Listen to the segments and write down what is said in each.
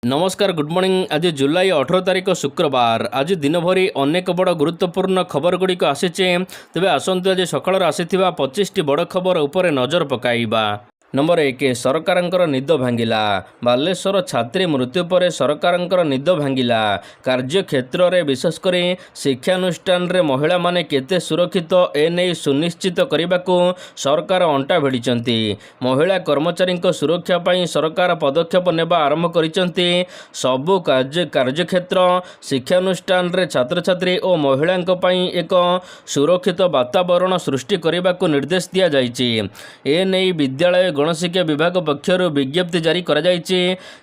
नमस्कार good morning. आज जुलाई 18 तारिख शुक्रवार। आज दिन भरी अनेक बड़ गुरुत्वपूर्ण खबर गुड़िक आसीचे। तेबे आसंतु आज सकाळ आसीथिबा 25टी बड़ खबर उपरे नजर पकाइबा। नंबर 1 सरकारंकर निद भांगिला। बालेश्वर छात्री मृत्यु पर सरकारंकर निद भांगिला। कार्य क्षेत्र में विशेषकर शिक्षानुष्ठान रे महिला माने केते सुरक्षित एने सुनिश्चित करने को सरकार अंटा भिड़िचंती। महिला कर्मचारी सुरक्षा पई सरकार पदक्षेप नेबा आरंभ करिचंती। सबु कार्यक्षेत्र शिक्षानुष्ठान रे छात्र छात्री और महिला पई एक सुरक्षित वातावरण सृष्टि करने को निर्देश दिया जाइछि। एने विद्यालय गणशिक्षा विभाग पक्षर विज्ञप्ति जारी करा जाइछि।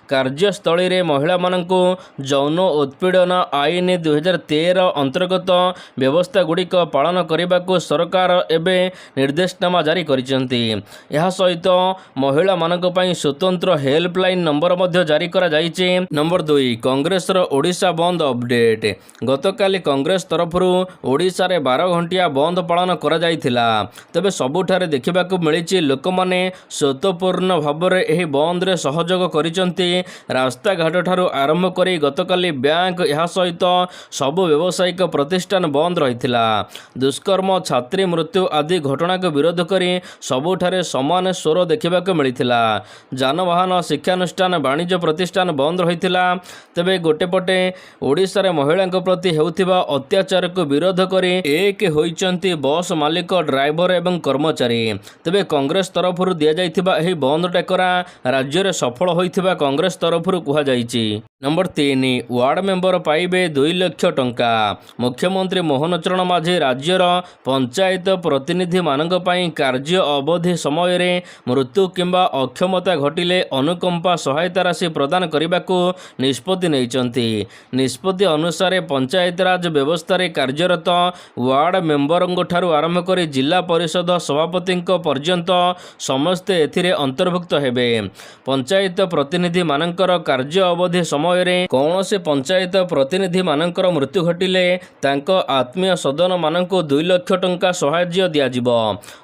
कार्यस्थली रे महिला माननकु यौन उत्पीड़न आईन 2013 अंतर्गत व्यवस्था गुड़िक पालन करने को सरकार एबे निर्देशनामा जारी करिसेंती। यह सहित महिला मानक पई स्वतंत्र हेल्पलाइन नंबर मध्य जारी करा जाइछि। नंबर 2 कांग्रेस रो ओडिशा बंद अपडेट। गतकाली कांग्रेस तरफरु ओडिशा रे 12 घंटिया बंद पालन करा जाइथिला। तबे सबुठारे देखिबाकू मिलिछि लोक माने स्वतपूर्ण भाव में यह बंद रे सहयोग करिसेंती। रास्ता घाट ठारू आरंभ करी गतकाली बैंक यह सहित सबु व्यावसायिक प्रतिष्ठान बंद रहिथिला। दुष्कर्म छात्री मृत्यु आदि घटना को विरोध करी सबुठारे समान स्वर देखिबाकू मिलिथिला। जानवाहन शिक्षानुष्ठान वाणिज्य प्रतिष्ठान बंद रहिथिला। तेबे गोटे पटे ओडिशा रे महिला प्रति हेउथिबा अत्याचार को विरोध करी एक होइचंती बस मालिक ड्राइवर एवं कर्मचारी। तेबे कांग्रेस तरफरु दिया जाइथिबा एही बंद टेकरा राज्य रे सफल होइथिबा कांग्रेस तरफरु कुहा जाइछि। नंबर 3 वार्ड मेंबर पाइबे 2 लाख टंका। मुख्यमंत्री मोहन चरण माझी राज्यर पंचायत प्रतिनिधि मानक पई कार्य अवधि समय रे मृत्यु किंबा अक्षमता घटिले अनुकंपा सहायता राशि प्रदान करबाकू निष्पत्ति नैचंती। निष्पत्ति अनुसार पंचायत राज व्यवस्था रे कार्यरत वार्ड मेंबरंग ठारू आरंभ करी जिला परिषद सभापति पर्यंत समस्ते एथिरे अंतर्भुक्त हेबे। पंचायत प्रतिनिधि मानकर कार्य अवधि समय रे कौनसे पंचायत प्रतिनिधि मानकर मृत्यु घटिले तांको आत्मीय सदन माननको 2 लाख टंका सहाय्य दियाजिबो।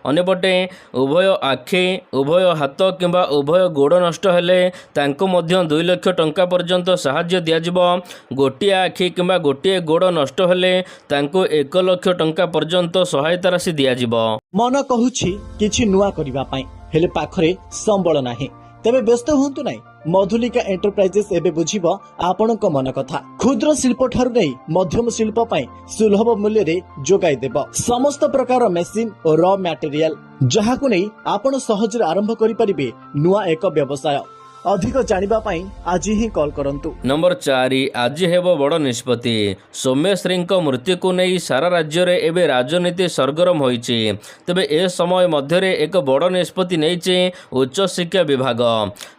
अन्यपटे उभय आखि उभय हाथ किंबा उभय गोड़ नष्ट हेले तांको मध्य 2 लाख टंका पर्यंत सहाय्य दियाजिबो। गोटिए आखि किंबा गोटिए गोड़ नष्ट हेले तांको 1 लाख टंका पर्यंत सहायता राशि दियाजिबो। मन कहूछि किछि नुआ करिबा पई हेले पाखरे संबल नाही। तेबे व्यस्त हुंतु नाही। मधुलिका एंटरप्राइजेस एबे बुझिबो आपणक मन कथा। क्षुद्र शिल्प ठारू नै मध्यम शिल्प पई सुलभ मूल्य रे जोगाई देबो। समस्त प्रकार मेसिन और रॉ मटेरियल जहाकु नै आपण सहज आरंभ करि परिबे नुआ एक व्यवसाय। अधिक जानिबा पाई आज ही कॉल करंतु। नंबर 4 आज हेबो बड़ निष्पत्ति। सोमेश्वरी मृत्यु को नहीं सारा राज्य रे एबे राजनीति सरगरम होइछि। तबे ए समय मध्य रे एक बड़ निष्पत्ति नैछि उच्च शिक्षा विभाग।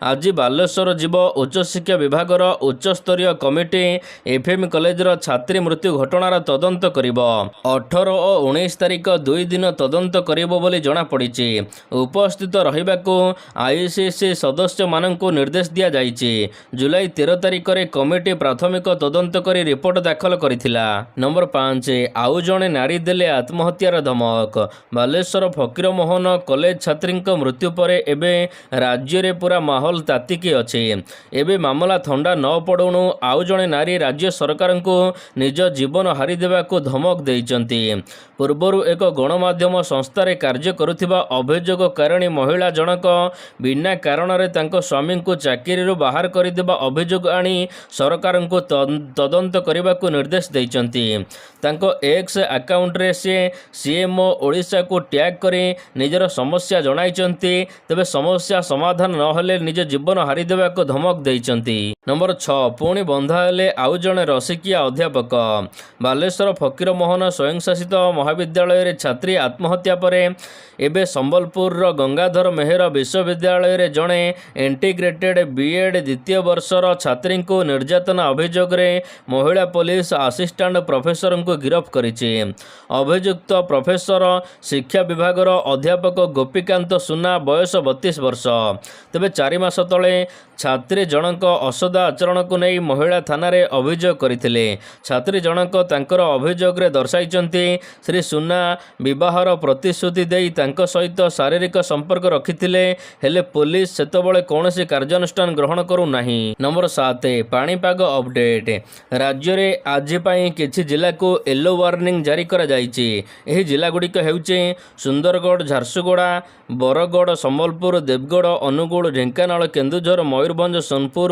आज बालेश्वर जीव उच्च शिक्षा विभाग रो उच्च स्तरीय कमिटी एफएम कॉलेज रो छात्री मृत्यु घटनार तदंत करिवो। 18 और 19 तारिख 2 दिन तदंत करिवो बोली जणा पड़िछि। उपस्थित रहिबाकू आईसीसी सदस्य माननकू निर्देश दिया जाइछि। जुलाई 13 तारिख रे कमिटी प्राथमिक तदंत करी रिपोर्ट दाखल करिथिला। नंबर 5 आउ जणे नारी देले आत्महत्यार धमक। बालेश्वर फकीर मोहन कॉलेज छात्री मृत्यु पर एबे राज्य रे पूरा माहौल तातिकी अछि। एबे मामला थंडा न पड़ुणु आउ जणे नारी राज्य सरकार को निज जीवन हारी देबा को धमक देइचंती। पूर्वरु एक गणमाध्यम संस्था रे कार्य करुथिबा अभियोग कारणी महिला जनक बिना कारण रे तांको स्वामी को चाकरी बाहर करदेवा अभियोग आनी सरकार को तदंत करने को निर्देश देइचंती। तांको एक्स अकाउंट रे से सीएमओ ओडिशा को टैग करी निजर समस्या जणाइचंती। तबे समस्या समाधान न हेले निज जीवन हारी देवा को धमक देइचंती। नंबर 6 पुणी बंधा हेले आउ जणे रसिकिया अध्यापक। बालेश्वर फकीर मोहन स्वयंशासित महाविद्यालय रे छात्री आत्महत्या परे एबे संबलपुर रो गंगाधर मेहर विश्वविद्यालय रे जणे इंटीग्रेटेड बीएड द्वितीय वर्षर छात्री को निर्यातना अभियोग रे महिला पुलिस असिस्टेंट प्रोफेसर को गिरफ्त करिछि। अभियुक्त प्रोफेसर शिक्षा विभाग अध्यापक गोपीकांत सुना बयस 32 वर्ष। तेबे 4 मास तले छात्री जनक असदा आचरण को नहीं महिला थाना रे अभियोग करथिले। छात्री जनक तांकर अभियोग रे दर्शाइचंती श्री सुना विवाहर प्रतिश्रुति देई तांको सहित शारीरिक संपर्क रखिथिले। हेले पुलिस सेतबळे कोनोसी କାର୍ଯ୍ୟାନୁଷ୍ଠାନ ଗ୍ରହଣ କରୁନାହିଁ। ନମ୍ବର 7 ପାଣିପାଗ ଅପଡେଟ୍। ରାଜ୍ୟରେ ଆଜି ପାଇଁ କିଛି ଜିଲ୍ଲାକୁ ୟେଲୋ ୱାର୍ଣ୍ଣିଂ ଜାରି କରାଯାଇଛି। ଏହି ଜିଲ୍ଲାଗୁଡ଼ିକ ହେଉଛି ସୁନ୍ଦରଗଡ଼, ଝାରସୁଗୁଡ଼ା, ବରଗଡ଼, ସମ୍ବଲପୁର, ଦେବଗଡ଼, ଅନୁଗୁଳ, ଢେଙ୍କାନାଳ, କେନ୍ଦୁଝର, ମୟୂରଭଞ୍ଜ, ସୋନପୁର,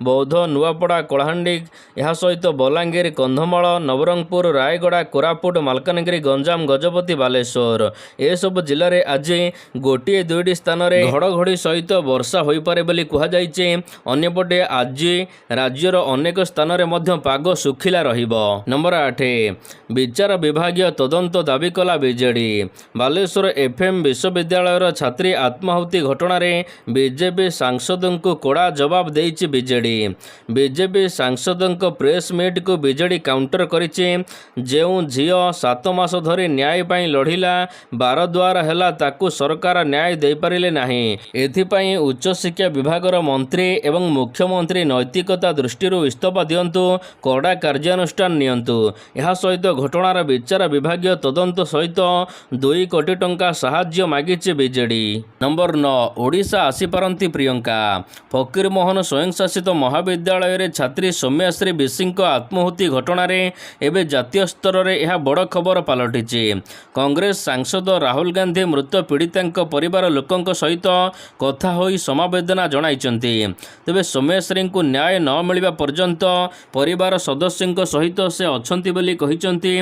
ବୌଦ୍ଧ, ନୂଆପଡ଼ା, କଳାହାଣ୍ଡି, ଏହା ସହିତ ବଲାଙ୍ଗୀର, କନ୍ଧମାଳ, ନବରଙ୍ଗପୁର, ରାୟଗଡ଼ା, କୋରାପୁଟ, ମାଲକାନଗିରି, ଗଞ୍ଜାମ, ଗଜପତି, ବାଲେଶ୍ୱର। ଏସବୁ ଜିଲ୍ଲାରେ ଆଜି ଗୋଟିଏ ଦୁଇଟି ସ୍ଥାନରେ ଘଡ଼ଘଡ଼ି ସହିତ ବର୍ଷା ହୋଇପାରେ ବୋଲି କୁହାଯାଇଛି। ଅନ୍ୟପଟେ ଆଜି ରାଜ୍ୟର ଅନେକ ସ୍ଥାନରେ ମଧ୍ୟ ପାଗ ଶୁଖିଲା ରହିବ। ନମ୍ବର 8 ବିଚାର ବିଭାଗୀୟ ତଦନ୍ତ ଦାବି କଲା ବିଜେଡି। ବାଲେଶ୍ୱର ଏଫ୍ଏମ୍ ବିଶ୍ୱବିଦ୍ୟାଳୟର ଛାତ୍ରୀ ଆତ୍ମାହୁତି ଘଟଣାରେ ବିଜେପି ସାଂସଦଙ୍କୁ କଡ଼ା ଜବାବ ଦେଇଛି ବିଜେଡି। ବିଜେପି ସାଂସଦଙ୍କ ପ୍ରେସ୍ ମିଟ୍କୁ ବିଜେଡି କାଉଣ୍ଟର କରିଛି। ଯେଉଁ ଝିଅ 7 ମାସ ଧରି ନ୍ୟାୟ ପାଇଁ ଲଢ଼ିଲା, ବାରଦ୍ୱାର ହେଲା, ତାକୁ ସରକାର ନ୍ୟାୟ ଦେଇପାରିଲେ ନାହିଁ। ଏଥିପାଇଁ ଉଚ୍ଚଶିକ୍ଷା ବିଭାଗର ମନ୍ତ୍ରୀ ଏବଂ ମୁଖ୍ୟମନ୍ତ୍ରୀ ନୈତିକତା ଦୃଷ୍ଟିରୁ ଇସ୍ତଫା ଦିଅନ୍ତୁ, କଡ଼ା କାର୍ଯ୍ୟାନୁଷ୍ଠାନ ନିଅନ୍ତୁ। ଏହା ସହିତ ଘଟଣାର ବିଚାର ବିଭାଗୀୟ ତଦନ୍ତ ସହିତ 2 କୋଟି ଟଙ୍କା ସାହାଯ୍ୟ ମାଗିଛି ବିଜେଡି। ନମ୍ବର 9 ଓଡ଼ିଶା ଆସିପାରନ୍ତି ପ୍ରିୟଙ୍କା। ଫକୀରମୋହନ ସ୍ୱୟଂଶାସିତ ମହାବିଦ୍ୟାଳୟରେ ଛାତ୍ରୀ ସୌମ୍ୟାଶ୍ରୀ ବିଶୀଙ୍କ ଆତ୍ମାହୁତି ଘଟଣାରେ ଏବେ ଜାତୀୟ ସ୍ତରରେ ଏହା ବଡ଼ ଖବର ପାଲଟିଛି। କଂଗ୍ରେସ ସାଂସଦ ରାହୁଲ ଗାନ୍ଧୀ ମୃତ ପୀଡ଼ିତାଙ୍କ ପରିବାର ଲୋକଙ୍କ ସହିତ କଥା ହୋଇ ସମବେଦନା ଜଣାଇଛନ୍ତି। ତେବେ ସୌମ୍ୟାଶ୍ରୀଙ୍କୁ ନ୍ୟାୟ ନ ମିଳିବା ପର୍ଯ୍ୟନ୍ତ ପରିବାର ସଦସ୍ୟଙ୍କ ସହିତ ସେ ଅଛନ୍ତି ବୋଲି କହିଛନ୍ତି।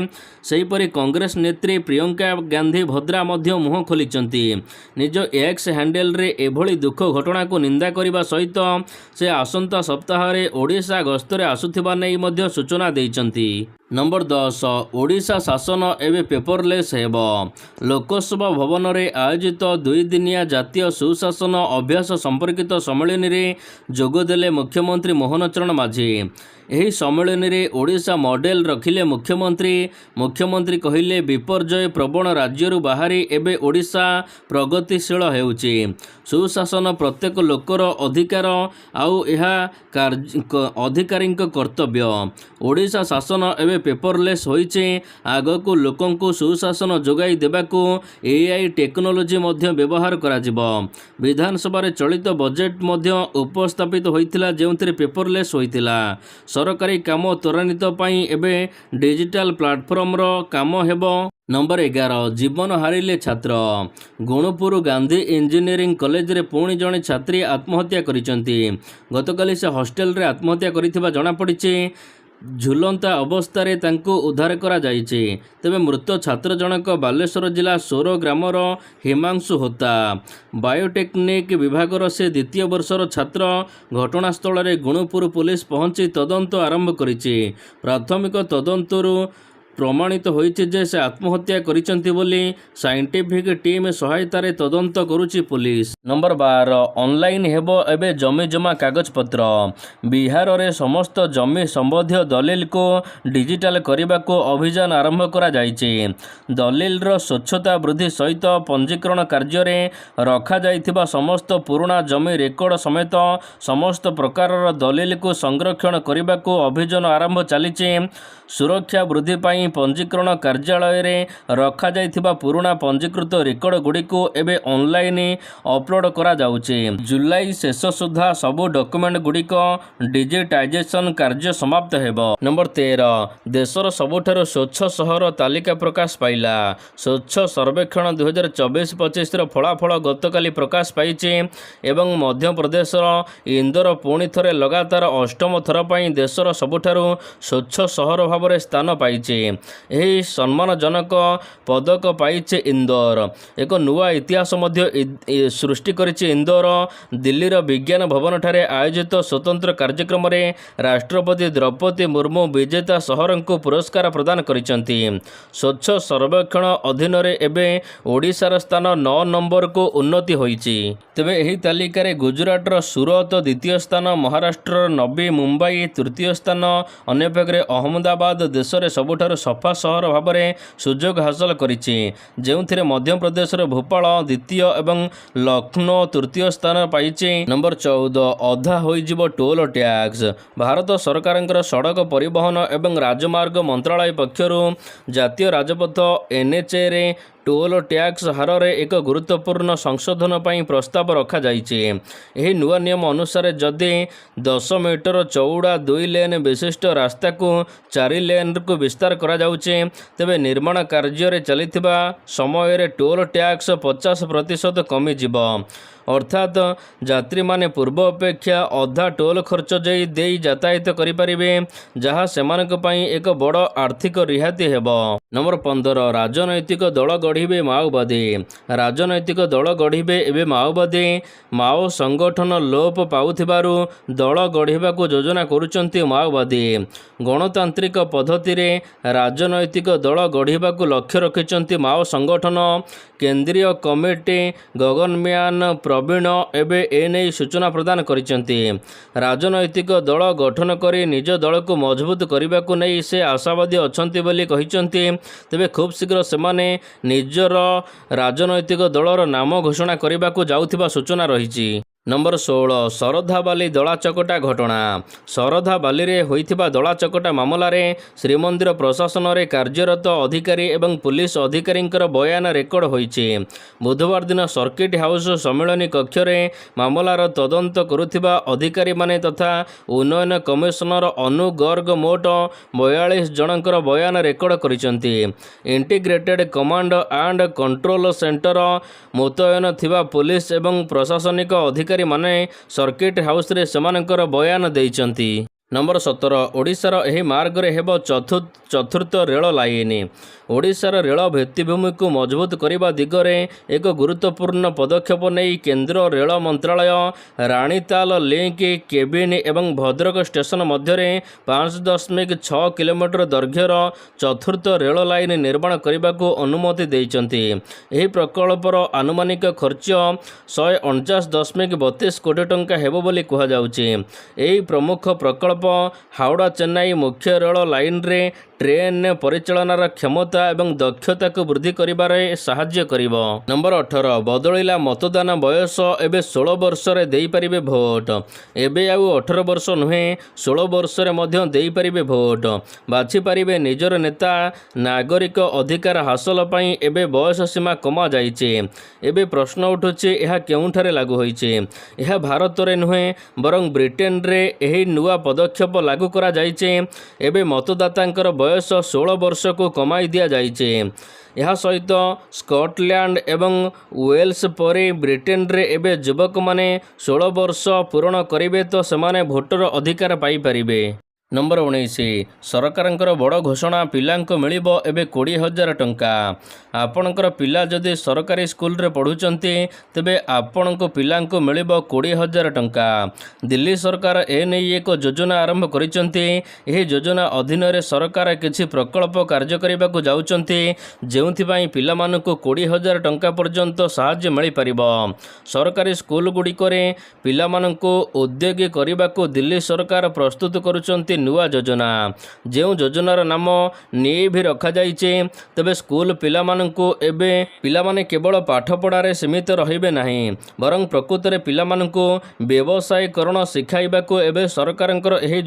ସେହିପରି କଂଗ୍ରେସ ନେତ୍ରୀ ପ୍ରିୟଙ୍କା ଗାନ୍ଧୀ ଭଦ୍ରା ମଧ୍ୟ ମୁହଁ ଖୋଲିଛନ୍ତି। ନିଜ ଏକ୍ସ ହ୍ୟାଣ୍ଡେଲରେ ଏଭଳି ଦୁଃଖ ଘଟଣାକୁ ନିନ୍ଦା କରିବା ସହିତ ସେ ଆସନ୍ତା ସପ୍ତାହରେ ଓଡ଼ିଶା ଗସ୍ତରେ ଆସୁଥିବା ନେଇ ମଧ୍ୟ ସୂଚନା ଦେଇଛନ୍ତି। ନମ୍ବର 10 ଓଡ଼ିଶା ଶାସନ ଏବେ ପେପରଲେସ୍ ହେବ। ଲୋକସଭା ଭବନରେ ଆୟୋଜିତ 2 ଦିନିଆ ଜାତୀୟ ସୁଶାସନ ଅଭ୍ୟାସ ସମ୍ପର୍କିତ ସମ୍ମିଳନୀରେ ଯୋଗଦେଲେ ମୁଖ୍ୟମନ୍ତ୍ରୀ ମୋହନ ଚରଣ ମାଝୀ। ଏହି ସମ୍ମିଳନୀରେ ଓଡ଼ିଶା ମଡେଲ ରଖିଲେ ମୁଖ୍ୟମନ୍ତ୍ରୀ କହିଲେ, ବିପର୍ଯ୍ୟୟ ପ୍ରବଣ ରାଜ୍ୟରୁ ବାହାରି ଏବେ ଓଡ଼ିଶା ପ୍ରଗତିଶୀଳ ହେଉଛି। ସୁଶାସନ ପ୍ରତ୍ୟେକ ଲୋକର ଅଧିକାର, ଆଉ ଏହା ଅଧିକାରୀଙ୍କ କର୍ତ୍ତବ୍ୟ। ଓଡ଼ିଶା ଶାସନ ଏବେ ପେପରଲେସ୍ ହୋଇଛି। ଆଗକୁ ଲୋକଙ୍କୁ ସୁଶାସନ ଯୋଗାଇ ଦେବାକୁ AI ଟେକ୍ନୋଲୋଜି ମଧ୍ୟ ବ୍ୟବହାର କରାଯିବ। ବିଧାନସଭାରେ ଚଳିତ ବଜେଟ୍ ମଧ୍ୟ ଉପସ୍ଥାପିତ ହୋଇଥିଲା, ଯେଉଁଥିରେ ପେପରଲେସ୍ ହୋଇଥିଲା। ସରକାରୀ କାମ ତ୍ୱରାନ୍ୱିତ ପାଇଁ ଏବେ ଡିଜିଟାଲ ପ୍ଲାଟଫର୍ମର କାମ ହେବ। ନମ୍ବର 11 ଜୀବନ ହାରିଲେ ଛାତ୍ର। ଗୁଣୁପୁର ଗାନ୍ଧୀ ଇଞ୍ଜିନିୟରିଂ କଲେଜରେ ପୁଣି ଜଣେ ଛାତ୍ରୀ ଆତ୍ମହତ୍ୟା କରିଛନ୍ତି। ଗତକାଲି ସେ ହଷ୍ଟେଲରେ ଆତ୍ମହତ୍ୟା କରିଥିବା ଜଣାପଡ଼ିଛି। ଝୁଲନ୍ତା ଅବସ୍ଥାରେ ତାଙ୍କୁ ଉଦ୍ଧାର କରାଯାଇଛି। ତେବେ ମୃତ ଛାତ୍ର ଜଣକ ବାଲେଶ୍ୱର ଜିଲ୍ଲା ସୋର ଗ୍ରାମର ହିମାଂଶୁ ହୋତା। ବାୟୋଟେକ୍ନିକ୍ ବିଭାଗର ସେ 2ୟ ବର୍ଷର ଛାତ୍ର। ଘଟଣାସ୍ଥଳରେ ଗୁଣୁପୁର ପୁଲିସ ପହଞ୍ଚି ତଦନ୍ତ ଆରମ୍ଭ କରିଛି। ପ୍ରାଥମିକ ତଦନ୍ତରୁ ପ୍ରମାଣିତ ହୋଇଛି ଯେ ସେ ଆତ୍ମହତ୍ୟା କରିଛନ୍ତି ବୋଲି ସାଇଣ୍ଟିଫିକ୍ ଟିମ୍ ସହାୟତାରେ ତଦନ୍ତ କରୁଛି ପୁଲିସ। ନମ୍ବର 12 ଅନଲାଇନ୍ ହେବ ଏବେ ଜମି ଜମା କାଗଜପତ୍ର। ବିହାରରେ ସମସ୍ତ ଜମି ସମ୍ବନ୍ଧୀୟ ଦଲିଲକୁ ଡିଜିଟାଲ କରିବାକୁ ଅଭିଯାନ ଆରମ୍ଭ କରାଯାଇଛି। ଦଲିଲର ସ୍ୱଚ୍ଛତା ବୃଦ୍ଧି ସହିତ ପଞ୍ଜୀକରଣ କାର୍ଯ୍ୟରେ ରଖାଯାଇଥିବା ସମସ୍ତ ପୁରୁଣା ଜମି ରେକର୍ଡ ସମେତ ସମସ୍ତ ପ୍ରକାରର ଦଲିଲକୁ ସଂରକ୍ଷଣ କରିବାକୁ ଅଭିଯାନ ଆରମ୍ଭ ଚାଲିଛି। ସୁରକ୍ଷା ବୃଦ୍ଧି ପାଇଁ ପଞ୍ଜୀକରଣ କାର୍ଯ୍ୟାଳୟରେ ରଖାଯାଇଥିବା ପୁରୁଣା ପଞ୍ଜୀକୃତ ରେକର୍ଡଗୁଡ଼ିକୁ ଏବେ ଅନଲାଇନ୍ ଅପଲୋଡ୍ କରାଯାଉଛି। ଜୁଲାଇ ଶେଷ ସୁଦ୍ଧା ସବୁ ଡକୁମେଣ୍ଟଗୁଡ଼ିକ ଡିଜିଟାଇଜେସନ କାର୍ଯ୍ୟ ସମାପ୍ତ ହେବ। ନମ୍ବର 13 ଦେଶର ସବୁଠାରୁ ସ୍ୱଚ୍ଛ ସହର ତାଲିକା ପ୍ରକାଶ ପାଇଲା। ସ୍ୱଚ୍ଛ ସର୍ବେକ୍ଷଣ 2024-25ର ଫଳାଫଳ ଗତକାଲି ପ୍ରକାଶ ପାଇଛି ଏବଂ ମଧ୍ୟପ୍ରଦେଶର ଇନ୍ଦୋର ପୁଣି ଥରେ ଲଗାତାର 8ମ ଥର ପାଇଁ ଦେଶର ସବୁଠାରୁ ସ୍ୱଚ୍ଛ ସହର ଭାବରେ ସ୍ଥାନ ପାଇଛି। ଏହି ସମ୍ମାନଜନକ ପଦକ ପାଇଛି ଇନ୍ଦୋର। ଏକ ନୂଆ ଇତିହାସ ମଧ୍ୟ ସୃଷ୍ଟି କରିଛି ଇନ୍ଦୋର। ଦିଲ୍ଲୀର ବିଜ୍ଞାନ ଭବନଠାରେ ଆୟୋଜିତ ସ୍ୱତନ୍ତ୍ର କାର୍ଯ୍ୟକ୍ରମରେ ରାଷ୍ଟ୍ରପତି ଦ୍ରୌପଦୀ ମୁର୍ମୁ ବିଜେତା ସହରଙ୍କୁ ପୁରସ୍କାର ପ୍ରଦାନ କରିଛନ୍ତି। ସ୍ୱଚ୍ଛ ସର୍ବେକ୍ଷଣ ଅଧୀନରେ ଏବେ ଓଡ଼ିଶାର ସ୍ଥାନ 9 ନମ୍ବରକୁ ଉନ୍ନତି ହୋଇଛି। ତେବେ ଏହି ତାଲିକାରେ ଗୁଜରାଟର ସୁରତ 2ୟ ସ୍ଥାନ, ମହାରାଷ୍ଟ୍ରର ନବୀ ମୁମ୍ବାଇ 3ୟ ସ୍ଥାନ। ଅନ୍ୟପକ୍ଷରେ ଅହମ୍ମଦାବାଦ ଦେଶରେ ସବୁଠାରୁ ସଫା ସହର ଭାବରେ ସୁଯୋଗ ହାସଲ କରିଛି, ଯେଉଁଥିରେ ମଧ୍ୟପ୍ରଦେଶର ଭୋପାଳ 2ୟ ଏବଂ ଲକ୍ଷ୍ନୌ 3ୟ ସ୍ଥାନ ପାଇଛି। ନମ୍ବର 14 ଅଧା ହୋଇଯିବ ଟୋଲ ଟ୍ୟାକ୍ସ। ଭାରତ ସରକାରଙ୍କର ସଡ଼କ ପରିବହନ ଏବଂ ରାଜମାର୍ଗ ମନ୍ତ୍ରଣାଳୟ ପକ୍ଷରୁ ଜାତୀୟ ରାଜପଥ NHAରେ ଟୋଲ୍ ଟ୍ୟାକ୍ସ ହାରରେ ଏକ ଗୁରୁତ୍ୱପୂର୍ଣ୍ଣ ସଂଶୋଧନ ପାଇଁ ପ୍ରସ୍ତାବ ରଖାଯାଇଛି। ଏହି ନୂଆ ନିୟମ ଅନୁସାରେ ଯଦି 10 ମିଟର ଚଉଡ଼ା 2 ଲେନ୍ ବିଶିଷ୍ଟ ରାସ୍ତାକୁ 4 ଲେନ୍କୁ ବିସ୍ତାର କରାଯାଉଛି, ତେବେ ନିର୍ମାଣ କାର୍ଯ୍ୟରେ ଚାଲିଥିବା ସମୟରେ ଟୋଲ୍ ଟ୍ୟାକ୍ସ 50% କମିଯିବ। ଅର୍ଥାତ୍ ଯାତ୍ରୀମାନେ ପୂର୍ବ ଅପେକ୍ଷା ଅଧା ଟୋଲ୍ ଖର୍ଚ୍ଚ ଦେଇ ଯାତାୟାତ କରିପାରିବେ, ଯାହା ସେମାନଙ୍କ ପାଇଁ ଏକ ବଡ଼ ଆର୍ଥିକ ରିହାତି ହେବ। ନମ୍ବର 15 ରାଜନୈତିକ ଦଳ ଗଢ଼ିବେ ମାଓବାଦୀ। ରାଜନୈତିକ ଦଳ ଗଢ଼ିବେ ଏବେ ମାଓବାଦୀ। ମାଓ ସଂଗଠନ ଲୋପ ପାଉଥିବାରୁ ଦଳ ଗଢ଼ିବାକୁ ଯୋଜନା କରୁଛନ୍ତି ମାଓବାଦୀ। ଗଣତାନ୍ତ୍ରିକ ପଦ୍ଧତିରେ ରାଜନୈତିକ ଦଳ ଗଢ଼ିବାକୁ ଲକ୍ଷ୍ୟ ରଖିଛନ୍ତି ମାଓ ସଂଗଠନ। କେନ୍ଦ୍ରୀୟ କମିଟି ଗଗନମ୍ୟାନ ପ୍ରବୀଣ ଏବେ ଏନେଇ ସୂଚନା ପ୍ରଦାନ କରିଛନ୍ତି। ରାଜନୈତିକ ଦଳ ଗଠନ କରି ନିଜ ଦଳକୁ ମଜବୁତ କରିବାକୁ ନେଇ ସେ ଆଶାବାଦୀ ଅଛନ୍ତି ବୋଲି କହିଛନ୍ତି। ତେବେ ଖୁବ୍ ଶୀଘ୍ର ସେମାନେ ନିଜର ରାଜନୈତିକ ଦଳର ନାମ ଘୋଷଣା କରିବାକୁ ଯାଉଥିବା ସୂଚନା ରହିଛି। ନମ୍ବର 16 ଶରଧାବାଲି ଦଳାଚକଟା ଘଟଣା। ଶରଧାବାଲିରେ ହୋଇଥିବା ଦଳାଚକଟା ମାମଲାରେ ଶ୍ରୀମନ୍ଦିର ପ୍ରଶାସନରେ କାର୍ଯ୍ୟରତ ଅଧିକାରୀ ଏବଂ ପୁଲିସ ଅଧିକାରୀଙ୍କର ବୟାନ ରେକର୍ଡ ହୋଇଛି। ବୁଧବାର ଦିନ ସର୍କିଟ ହାଉସ୍ ସମ୍ମିଳନୀ କକ୍ଷରେ ମାମଲାର ତଦନ୍ତ କରୁଥିବା ଅଧିକାରୀମାନେ ତଥା ଉନ୍ନୟନ କମିଶନର ଅନୁ ଗର୍ଗ ମୋଟ 42 ଜଣଙ୍କର ବୟାନ ରେକର୍ଡ କରିଛନ୍ତି। Integrated command and control centre ମୁତୟନ ଥିବା ପୁଲିସ ଏବଂ ପ୍ରଶାସନିକ ଅଧିକାରୀମାନେ ସର୍କିଟ ହାଉସ୍ରେ ସେମାନଙ୍କର ବୟାନ ଦେଇଛନ୍ତି। ନମ୍ବର 17 ଓଡ଼ିଶାର ଏହି ମାର୍ଗରେ ହେବ ଚତୁର୍ଥ ରେଳ ଲାଇନ। ଓଡ଼ିଶାର ରେଳ ଭିତ୍ତିଭୂମିକୁ ମଜବୁତ କରିବା ଦିଗରେ ଏକ ଗୁରୁତ୍ୱପୂର୍ଣ୍ଣ ପଦକ୍ଷେପ ନେଇ କେନ୍ଦ୍ର ରେଳ ମନ୍ତ୍ରାଳୟ ରାଣୀତାଲ ଲିଙ୍କ କେବିନ ଏବଂ ଭଦ୍ରକ ଷ୍ଟେସନ ମଧ୍ୟରେ 5.6 କିଲୋମିଟର ଦୈର୍ଘ୍ୟର ଚତୁର୍ଥ ରେଳ ଲାଇନ ନିର୍ମାଣ କରିବାକୁ ଅନୁମତି ଦେଇଛନ୍ତି। ଏହି ପ୍ରକଳ୍ପର ଆନୁମାନିକ ଖର୍ଚ୍ଚ 149.32 କୋଟି ଟଙ୍କା ହେବ ବୋଲି କୁହାଯାଉଛି। ଏହି ପ୍ରମୁଖ ପ୍ରକଳ୍ପ ହାଓଡ଼ା ଚେନ୍ନାଇ ମୁଖ୍ୟ ରେଳ ଲାଇନରେ ଟ୍ରେନ୍ ପରିଚାଳନାର କ୍ଷମତା ଏବଂ ଦକ୍ଷତାକୁ ବୃଦ୍ଧି କରିବାରେ ସାହାଯ୍ୟ କରିବ। ନମ୍ବର 18 ବଦଳିଲା ମତଦାନ ବୟସ, ଏବେ 16 ବର୍ଷରେ ଦେଇପାରିବେ ଭୋଟ। ଏବେ ଆଉ 18 ବର୍ଷ ନୁହେଁ, 16 ବର୍ଷରେ ମଧ୍ୟ ଦେଇପାରିବେ ଭୋଟ। ବାଛିପାରିବେ ନିଜର ନେତା। ନାଗରିକ ଅଧିକାର ହାସଲ ପାଇଁ ଏବେ ବୟସ ସୀମା କମାଯାଇଛି। ଏବେ ପ୍ରଶ୍ନ ଉଠୁଛି, ଏହା କେଉଁଠାରେ ଲାଗୁ ହୋଇଛି? ଏହା ଭାରତରେ ନୁହେଁ, ବରଂ ବ୍ରିଟେନରେ ଏହି ନୂଆ ପଦକ୍ଷେପ ଲାଗୁ କରାଯାଇଛି। ଏବେ ମତଦାତାଙ୍କର ବୟସ 16 ବର୍ଷକୁ କମାଇ ଦିଆଯାଇଛି। ଏହା ସହିତ ସ୍କଟଲ୍ୟାଣ୍ଡ ଏବଂ ୱେଲ୍ସ ପରି ବ୍ରିଟେନରେ ଏବେ ଯୁବକମାନେ 16 ବର୍ଷ ପୂରଣ କରିବେ ତ ସେମାନେ ଭୋଟର ଅଧିକାର ପାଇପାରିବେ। ନମ୍ବର 19 ସରକାରଙ୍କର ବଡ଼ ଘୋଷଣା, ପିଲାଙ୍କୁ ମିଳିବ ଏବେ 20,000 ଟଙ୍କା। ଆପଣଙ୍କର ପିଲା ଯଦି ସରକାରୀ ସ୍କୁଲରେ ପଢ଼ୁଛନ୍ତି, ତେବେ ଆପଣଙ୍କ ପିଲାଙ୍କୁ ମିଳିବ 20,000 ଟଙ୍କା। ଦିଲ୍ଲୀ ସରକାର ଏନେଇ ଏକ ଯୋଜନା ଆରମ୍ଭ କରିଛନ୍ତି। ଏହି ଯୋଜନା ଅଧୀନରେ ସରକାର କିଛି ପ୍ରକଳ୍ପ କାର୍ଯ୍ୟ କରିବାକୁ ଯାଉଛନ୍ତି, ଯେଉଁଥିପାଇଁ ପିଲାମାନଙ୍କୁ 20,000 ଟଙ୍କା ପର୍ଯ୍ୟନ୍ତ ସାହାଯ୍ୟ ମିଳିପାରିବ। ସରକାରୀ ସ୍କୁଲଗୁଡ଼ିକରେ ପିଲାମାନଙ୍କୁ ଉଦ୍ୟୋଗୀ କରିବାକୁ ଦିଲ୍ଲୀ ସରକାର ପ୍ରସ୍ତୁତ କରୁଛନ୍ତି ନୂଆ ଯୋଜନା। ଯେଉଁ ଯୋଜନାର ନାମ ନିଭି ରଖାଯାଇଛି। ତେବେ ସ୍କୁଲ ପିଲାମାନେ କେବଳ ପାଠପଢ଼ାରେ ସୀମିତ ରହିବେ ନାହିଁ, ବରଂ ପ୍ରକୃତରେ ପିଲାମାନଙ୍କୁ ବ୍ୟବସାୟୀକରଣ ଶିଖାଇବାକୁ ଏବେ ସରକାରଙ୍କର ଏହି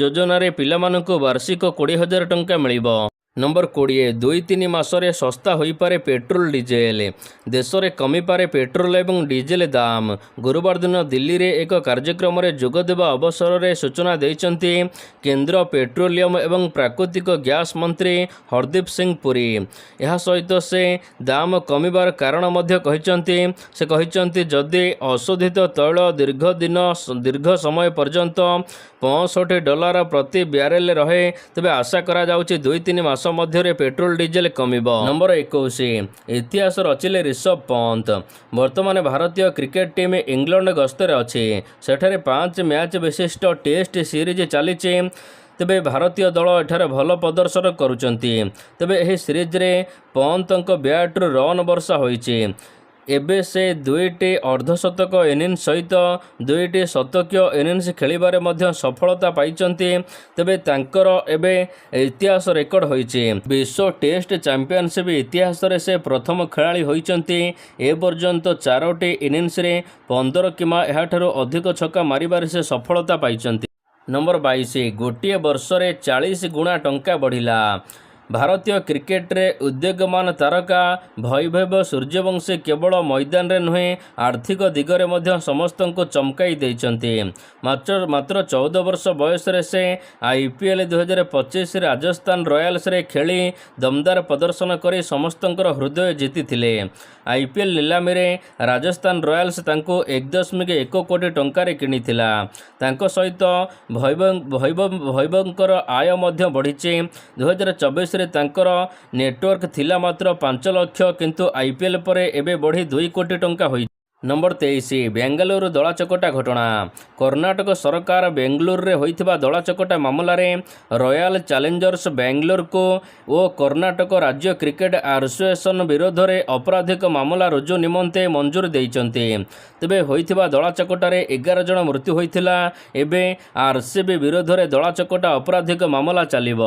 ଯୋଜନାରେ ପିଲାମାନଙ୍କୁ ବାର୍ଷିକ 20,000 ଟଙ୍କା ମିଳିବ। ନମ୍ବର 20 2-3 ମାସରେ ଶସ୍ତା ହୋଇପାରେ ପେଟ୍ରୋଲ ଡିଜେଲ। ଦେଶରେ କମିପାରେ ପେଟ୍ରୋଲ ଏବଂ ଡିଜେଲ ଦାମ। ଗୁରୁବାର ଦିନ ଦିଲ୍ଲୀରେ ଏକ କାର୍ଯ୍ୟକ୍ରମରେ ଯୋଗଦେବା ଅବସରରେ ସୂଚନା ଦେଇଛନ୍ତି କେନ୍ଦ୍ର ପେଟ୍ରୋଲିୟମ ଏବଂ ପ୍ରାକୃତିକ ଗ୍ୟାସ ମନ୍ତ୍ରୀ ହରଦୀପ ସିଂ ପୁରୀ। ଏହା ସହିତ ସେ ଦାମ କମିବାର କାରଣ ମଧ୍ୟ କହିଛନ୍ତି। ସେ କହିଛନ୍ତି, ଯଦି ଅଶୋଧିତ ତୈଳ ଦୀର୍ଘ ସମୟ ପର୍ଯ୍ୟନ୍ତ $65 ପ୍ରତି ବ୍ୟାରେଲ ରହେ, ତେବେ ଆଶା କରାଯାଉଛି 2-3 ମାସ ମଧ୍ୟରେ ପେଟ୍ରୋଲ ଡିଜେଲ କମିବ। ନମ୍ବର 21 ଇତିହାସ ରଚିଲେ ରିଷଭ ପନ୍ତ। ବର୍ତ୍ତମାନ ଭାରତୀୟ କ୍ରିକେଟ ଟିମ୍ ଇଂଲଣ୍ଡ ଗସ୍ତରେ ଅଛି। ସେଠାରେ 5 ମ୍ୟାଚ୍ ବିଶିଷ୍ଟ ଟେଷ୍ଟ ସିରିଜ୍ ଚାଲିଛି। ତେବେ ଭାରତୀୟ ଦଳ ଏଠାରେ ଭଲ ପ୍ରଦର୍ଶନ କରୁଛନ୍ତି। ତେବେ ଏହି ସିରିଜରେ ପନ୍ତଙ୍କ ବ୍ୟାଟରୁ ରନ୍ ବର୍ଷା ହୋଇଛି। ଏବେ ସେ 2ଟି ଅର୍ଦ୍ଧଶତକ ଇନିଂସ ସହିତ 2ଟି ଶତକୀୟ ଇନିଂସ ଖେଳିବାରେ ମଧ୍ୟ ସଫଳତା ପାଇଛନ୍ତି। ତେବେ ତାଙ୍କର ଏବେ ଇତିହାସ ରେକର୍ଡ ହୋଇଛି। ବିଶ୍ୱ ଟେଷ୍ଟ ଚାମ୍ପିଅନସିପ୍ ଇତିହାସରେ ସେ ପ୍ରଥମ ଖେଳାଳି ହୋଇଛନ୍ତି। ଏପର୍ଯ୍ୟନ୍ତ 4ଟି ଇନିଂସରେ 15 କିମ୍ବା ଏହାଠାରୁ ଅଧିକ ଛକା ମାରିବାରେ ସେ ସଫଳତା ପାଇଛନ୍ତି। ନମ୍ବର 22 ଗୋଟିଏ ବର୍ଷରେ 40 ଗୁଣା ଟଙ୍କା ବଢ଼ିଲା। ଭାରତୀୟ କ୍ରିକେଟରେ ଉଦ୍ୟୋଗମାନ ତାରକା ବୈଭବ ସୂର୍ଯ୍ୟବଂଶୀ କେବଳ ମଇଦାନରେ ନୁହେଁ ଆର୍ଥିକ ଦିଗରେ ମଧ୍ୟ ସମସ୍ତଙ୍କୁ ଚମକାଇ ଦେଇଛନ୍ତି। ମାତ୍ର 14 ବର୍ଷ ବୟସରେ ସେ IPL 2025 ରାଜସ୍ଥାନ ରୟାଲ୍ସରେ ଖେଳି ଦମଦାର ପ୍ରଦର୍ଶନ କରି ସମସ୍ତଙ୍କର ହୃଦୟ ଜିତିଥିଲେ। IPL ନିଲାମୀରେ ରାଜସ୍ଥାନ ରୟାଲ୍ସ ତାଙ୍କୁ 1.1 କୋଟି ଟଙ୍କାରେ କିଣିଥିଲା। ତାଙ୍କ ସହିତ ବୈଭବଙ୍କର ଆୟ ମଧ୍ୟ ବଢ଼ିଛି। 2024ରେ ତାଙ୍କର ନେଟୱାର୍ଥ ଥିଲା ମାତ୍ର 5 ଲକ୍ଷ, କିନ୍ତୁ IPL ପରେ ଏବେ ବଢ଼ି 2 କୋଟି ଟଙ୍କା ହୋଇଛି। ନମ୍ବର 23, ବେଙ୍ଗାଲୁରୁ ଦଳାଚକଟା ଘଟଣା। କର୍ଣ୍ଣାଟକ ସରକାର ବେଙ୍ଗାଲୁରୁରେ ହୋଇଥିବା ଦଳାଚକଟା ମାମଲାରେ ରୟାଲ ଚ୍ୟାଲେଞ୍ଜର୍ସ ବେଙ୍ଗାଲୁରୁକୁ ଓ କର୍ଣ୍ଣାଟକ ରାଜ୍ୟ କ୍ରିକେଟ ଆସୋସିଏସନ ବିରୋଧରେ ଅପରାଧିକ ମାମଲା ରୁଜୁ ନିମନ୍ତେ ମଞ୍ଜୁରୀ ଦେଇଛନ୍ତି। ତେବେ ହୋଇଥିବା ଦଳାଚକଟାରେ 11 ଜଣ ମୃତ୍ୟୁ ହୋଇଥିଲା। ଏବେ RCB ବିରୋଧରେ ଦଳାଚକଟା ଅପରାଧିକ ମାମଲା ଚାଲିବ।